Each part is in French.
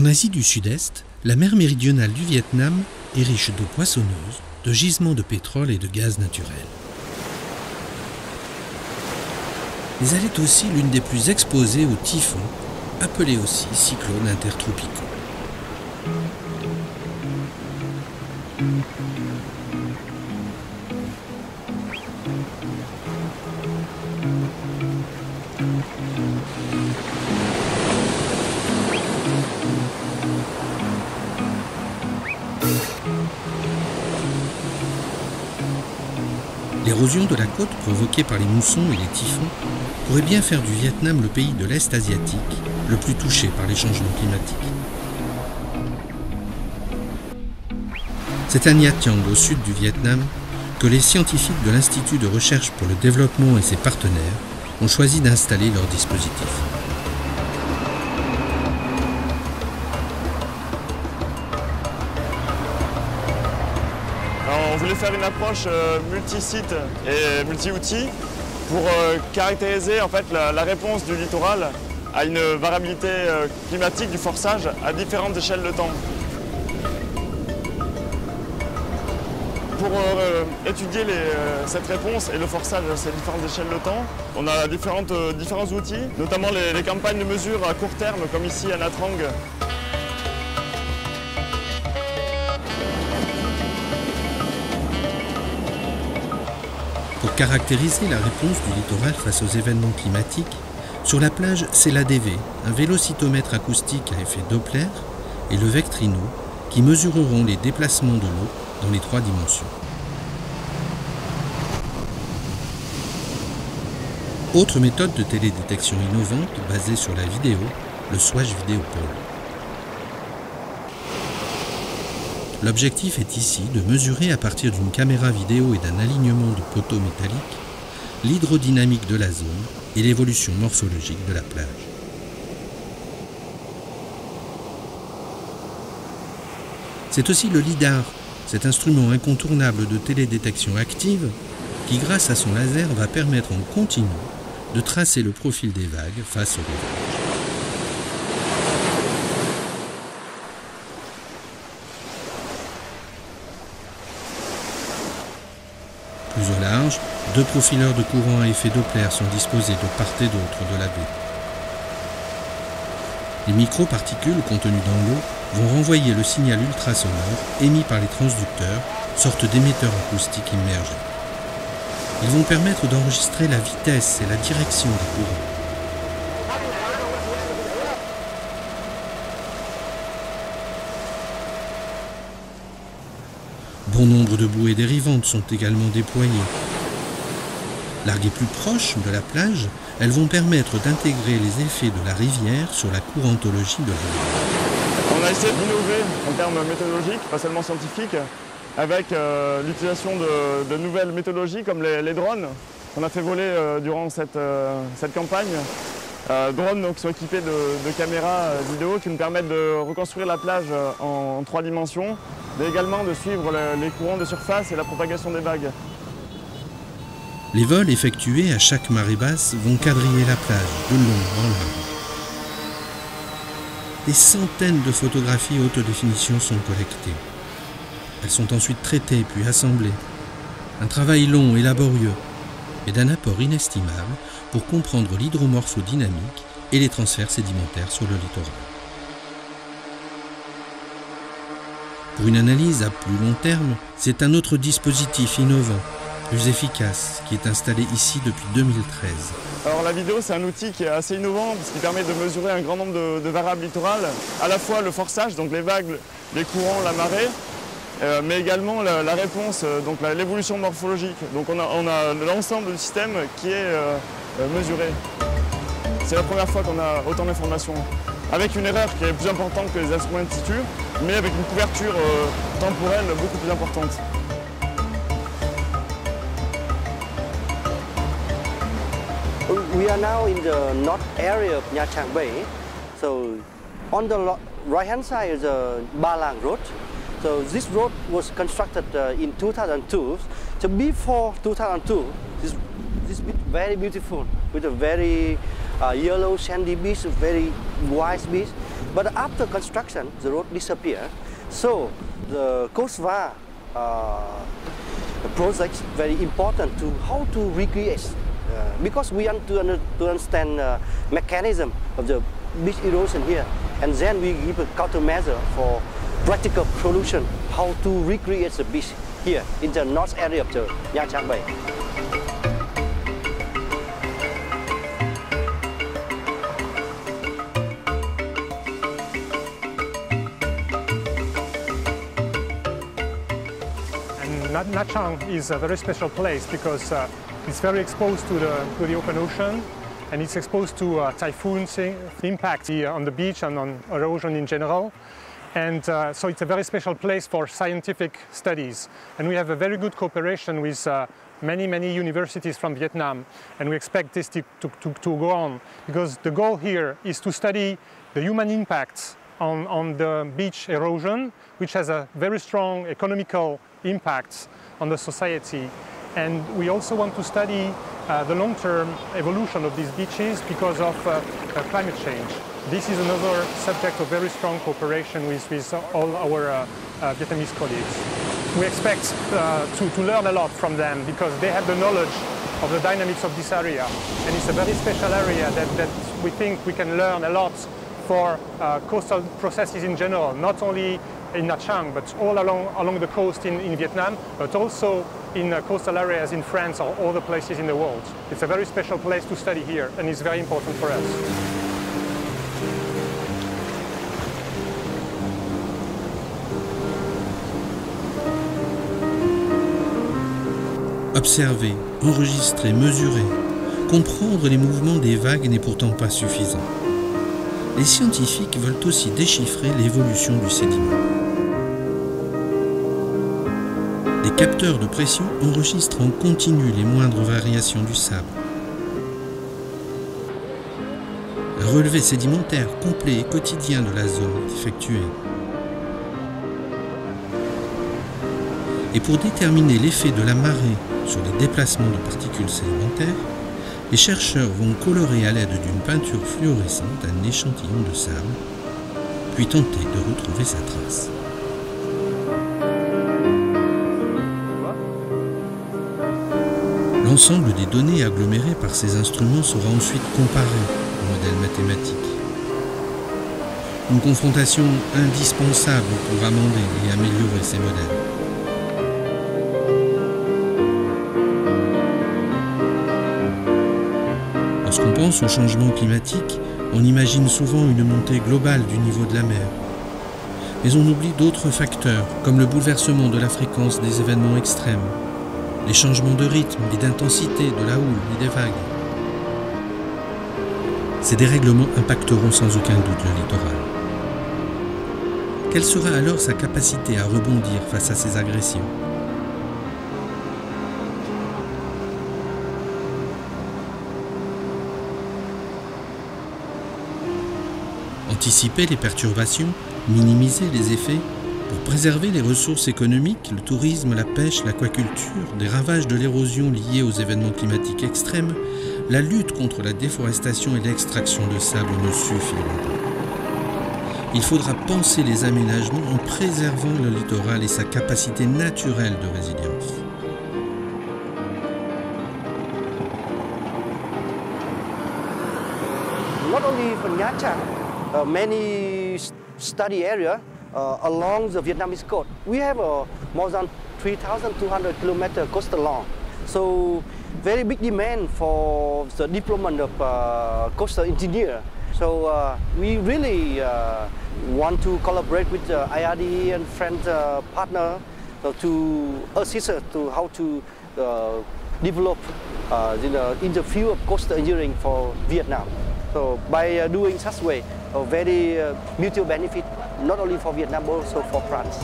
En Asie du Sud-Est, la mer méridionale du Vietnam est riche d'eau poissonneuse, de gisements de pétrole et de gaz naturel. Mais elle est aussi l'une des plus exposées aux typhons, appelés aussi cyclones intertropicaux. L'érosion de la côte provoquée par les moussons et les typhons pourrait bien faire du Vietnam le pays de l'Est asiatique le plus touché par les changements climatiques. C'est à Nha Trang, au sud du Vietnam, que les scientifiques de l'Institut de recherche pour le développement et ses partenaires ont choisi d'installer leur dispositif. On voulait faire une approche multi-site et multi-outils pour caractériser en fait, la réponse du littoral à une variabilité climatique du forçage à différentes échelles de temps. Pour étudier cette réponse et le forçage à ces différentes échelles de temps, on a différents outils, notamment les campagnes de mesure à court terme, comme ici à Nha Trang. Pour caractériser la réponse du littoral face aux événements climatiques, sur la plage, c'est l'ADV, un vélocitomètre acoustique à effet Doppler, et le Vectrino, qui mesureront les déplacements de l'eau dans les 3 dimensions. Autre méthode de télédétection innovante basée sur la vidéo, le Swatch Vidéopole. L'objectif est ici de mesurer à partir d'une caméra vidéo et d'un alignement de poteaux métalliques l'hydrodynamique de la zone et l'évolution morphologique de la plage. C'est aussi le LIDAR, cet instrument incontournable de télédétection active qui, grâce à son laser, va permettre en continu de tracer le profil des vagues face au rivage. Plus au large, 2 profileurs de courant à effet Doppler sont disposés de part et d'autre de la baie. Les microparticules contenues dans l'eau vont renvoyer le signal ultrasonore émis par les transducteurs, sorte d'émetteurs acoustiques immergés. Ils vont permettre d'enregistrer la vitesse et la direction des courants. Bon nombre de bouées dérivantes sont également déployées. Larguées plus proches de la plage, elles vont permettre d'intégrer les effets de la rivière sur la courantologie de la rivière. On a essayé d'innover en termes méthodologiques, pas seulement scientifiques, avec l'utilisation de nouvelles méthodologies comme les drones qu'on a fait voler durant cette campagne. Drones donc, qui sont équipés de caméras vidéo qui nous permettent de reconstruire la plage en 3 dimensions, mais également de suivre les courants de surface et la propagation des vagues. Les vols effectués à chaque marée basse vont quadriller la plage de long en large. Des centaines de photographies haute définition sont collectées. Elles sont ensuite traitées puis assemblées. Un travail long et laborieux, mais d'un apport inestimable pour comprendre l'hydromorphodynamique et les transferts sédimentaires sur le littoral. Pour une analyse à plus long terme, c'est un autre dispositif innovant, plus efficace, qui est installé ici depuis 2013. Alors la vidéo, c'est un outil qui est assez innovant parce qu'il permet de mesurer un grand nombre de variables littorales, à la fois le forçage, donc les vagues, les courants, la marée, mais également la réponse, donc l'évolution morphologique. Donc on a l'ensemble du système qui est mesuré. C'est la première fois qu'on a autant d'informations, avec une erreur qui est plus importante que les instruments in situ, mais avec une couverture temporelle beaucoup plus importante. We are now in the north area of Nha Trang Bay. So on the right-hand side is the Ba Lang Road. So this road was constructed in 2002. So before 2002, this beach very beautiful with a very yellow sandy beach, very wide beach. But after construction, the road disappeared. So the Coast VAR project is very important to how to recreate. Because we want to understand mechanism of the beach erosion here. And then we give a countermeasure for practical solution, how to recreate the beach here in the north area of the Nha Trang Bay. Nha Trang is a very special place because it's very exposed to the open ocean, and it's exposed to typhoons impact on the beach and on erosion in general. And so it's a very special place for scientific studies. And we have a very good cooperation with many universities from Vietnam, and we expect this to go on, because the goal here is to study the human impacts on the beach erosion, which has a very strong economical impact on the society. And we also want to study the long-term evolution of these beaches because of climate change. This is another subject of very strong cooperation with all our Vietnamese colleagues. We expect to learn a lot from them because they have the knowledge of the dynamics of this area. And it's a very special area that we think we can learn a lot for coastal processes in general, not only in Nha Trang, but all along the coast in Vietnam, but also in coastal areas in France or other places in the world. It's a very special place to study here, and it's very important for us. Observer, enregistrer, mesurer, comprendre les mouvements des vagues n'est pourtant pas suffisant. Les scientifiques veulent aussi déchiffrer l'évolution du sédiment. Des capteurs de pression enregistrent en continu les moindres variations du sable. Un relevé sédimentaire complet et quotidien de la zone est effectué. Et pour déterminer l'effet de la marée sur les déplacements de particules sédimentaires, les chercheurs vont colorer à l'aide d'une peinture fluorescente un échantillon de sable, puis tenter de retrouver sa trace. L'ensemble des données agglomérées par ces instruments sera ensuite comparé au modèle mathématique. Une confrontation indispensable pour amender et améliorer ces modèles. Lorsqu'on pense au changement climatique, on imagine souvent une montée globale du niveau de la mer. Mais on oublie d'autres facteurs, comme le bouleversement de la fréquence des événements extrêmes, les changements de rythme et d'intensité de la houle et des vagues. Ces dérèglements impacteront sans aucun doute le littoral. Quelle sera alors sa capacité à rebondir face à ces agressions ? Anticiper les perturbations, minimiser les effets, pour préserver les ressources économiques, le tourisme, la pêche, l'aquaculture, des ravages de l'érosion liés aux événements climatiques extrêmes, la lutte contre la déforestation et l'extraction de sable ne suffiront pas. Il faudra penser les aménagements en préservant le littoral et sa capacité naturelle de résilience. Not only for Nha Trang, many study areas along the Vietnamese coast. We have more than 3,200 kilometers coastal long. So very big demand for the deployment of coastal engineer. So we really want to collaborate with the IRD and French partner to assist us to how to develop in the field of coastal engineering for Vietnam. So by doing such way, a very mutual benefit, not only for Vietnam, but also for France.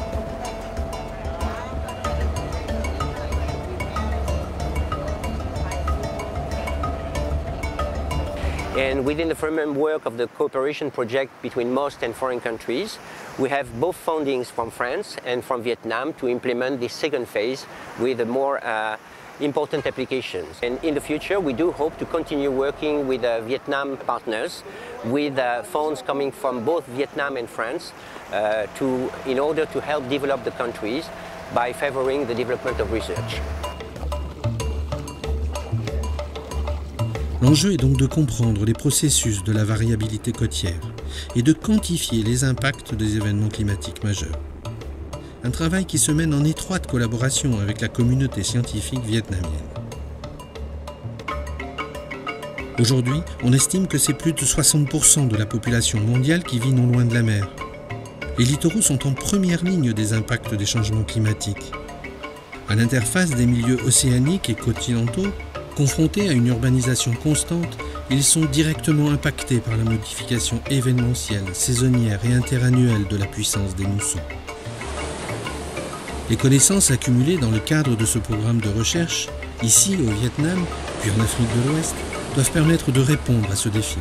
And within the framework of the cooperation project between most and foreign countries, we have both fundings from France and from Vietnam to implement this second phase with a more important applications. And in the future, we do hope to continue working with Vietnam partners, with funds coming from both Vietnam and France, in order to help develop the countries by favoring the development of research. L'enjeu est donc de comprendre les processus de la variabilité côtière et de quantifier les impacts des événements climatiques majeurs. Un travail qui se mène en étroite collaboration avec la communauté scientifique vietnamienne. Aujourd'hui, on estime que c'est plus de 60% de la population mondiale qui vit non loin de la mer. Les littoraux sont en première ligne des impacts des changements climatiques. À l'interface des milieux océaniques et continentaux, confrontés à une urbanisation constante, ils sont directement impactés par la modification événementielle, saisonnière et interannuelle de la puissance des moussons. Les connaissances accumulées dans le cadre de ce programme de recherche, ici au Vietnam, puis en Afrique de l'Ouest, doivent permettre de répondre à ce défi.